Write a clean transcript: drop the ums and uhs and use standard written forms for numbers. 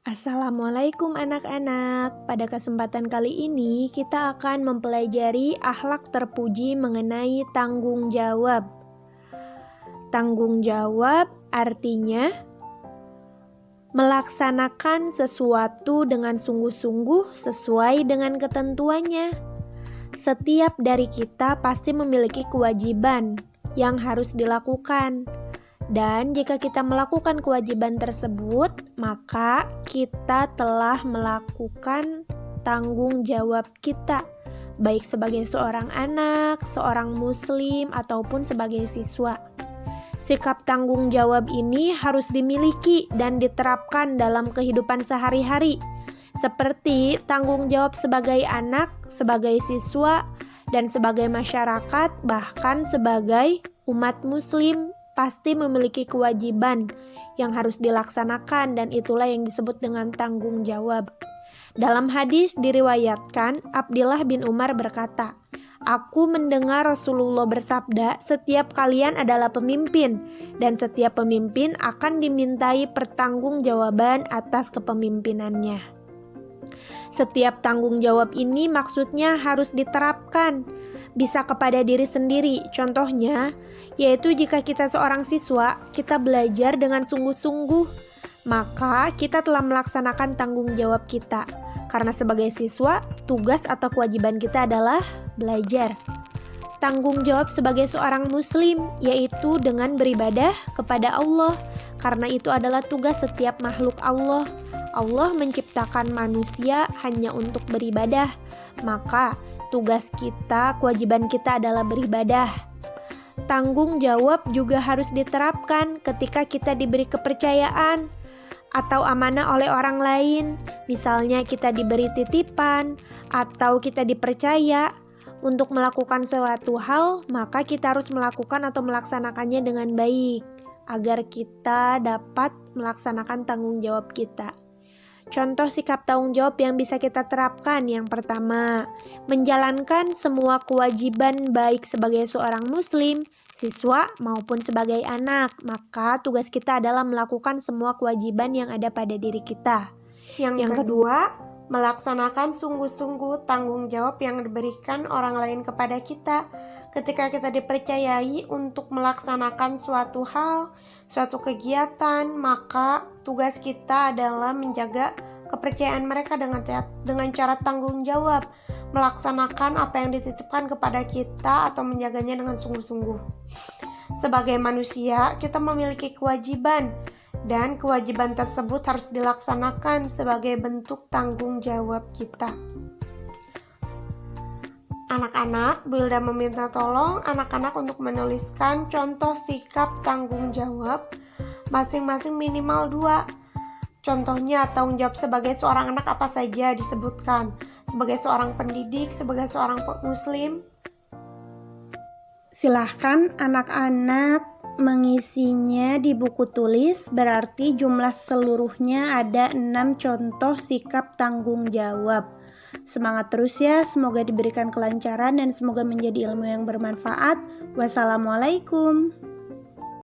Assalamualaikum anak-anak. Pada kesempatan kali ini kita akan mempelajari akhlak terpuji mengenai tanggung jawab. Tanggung jawab artinya melaksanakan sesuatu dengan sungguh-sungguh sesuai dengan ketentuannya. Setiap dari kita pasti memiliki kewajiban yang harus dilakukan. Dan jika kita melakukan kewajiban tersebut, maka kita telah melakukan tanggung jawab kita, baik sebagai seorang anak, seorang muslim, ataupun sebagai siswa. Sikap tanggung jawab ini harus dimiliki dan diterapkan dalam kehidupan sehari-hari, seperti tanggung jawab sebagai anak, sebagai siswa, dan sebagai masyarakat, bahkan sebagai umat muslim. Pasti memiliki kewajiban yang harus dilaksanakan, dan itulah yang disebut dengan tanggung jawab. Dalam hadis diriwayatkan, Abdullah bin Umar berkata, "Aku mendengar Rasulullah bersabda, setiap kalian adalah pemimpin, dan setiap pemimpin akan dimintai pertanggungjawaban atas kepemimpinannya." Setiap tanggung jawab ini maksudnya harus diterapkan, bisa kepada diri sendiri. Contohnya, yaitu jika kita seorang siswa, kita belajar dengan sungguh-sungguh, maka kita telah melaksanakan tanggung jawab kita. Karena sebagai siswa, tugas atau kewajiban kita adalah belajar. Tanggung jawab sebagai seorang muslim, yaitu dengan beribadah kepada Allah, karena itu adalah tugas setiap makhluk Allah. Allah menciptakan manusia hanya untuk beribadah, maka tugas kita, kewajiban kita adalah beribadah. Tanggung jawab juga harus diterapkan ketika kita diberi kepercayaan atau amanah oleh orang lain. Misalnya kita diberi titipan atau kita dipercaya untuk melakukan suatu hal, maka kita harus melakukan atau melaksanakannya dengan baik agar kita dapat melaksanakan tanggung jawab kita. Contoh sikap tanggung jawab yang bisa kita terapkan, yang pertama, menjalankan semua kewajiban baik sebagai seorang muslim, siswa, maupun sebagai anak. Maka tugas kita adalah melakukan semua kewajiban yang ada pada diri kita. Yang kedua, melaksanakan sungguh-sungguh tanggung jawab yang diberikan orang lain kepada kita. Ketika kita dipercayai untuk melaksanakan suatu hal, suatu kegiatan, maka tugas kita adalah menjaga kepercayaan mereka dengan cara tanggung jawab, melaksanakan apa yang dititipkan kepada kita atau menjaganya dengan sungguh-sungguh. Sebagai manusia, kita memiliki kewajiban, dan kewajiban tersebut harus dilaksanakan sebagai bentuk tanggung jawab kita. Anak-anak, Bu Hilda meminta tolong anak-anak untuk menuliskan contoh sikap tanggung jawab masing-masing minimal 2. Contohnya, tanggung jawab sebagai seorang anak apa saja disebutkan, sebagai seorang pendidik, sebagai seorang muslim. Silahkan anak-anak mengisinya di buku tulis, berarti jumlah seluruhnya ada 6 contoh sikap tanggung jawab. Semangat terus ya, semoga diberikan kelancaran dan semoga menjadi ilmu yang bermanfaat. Wassalamualaikum.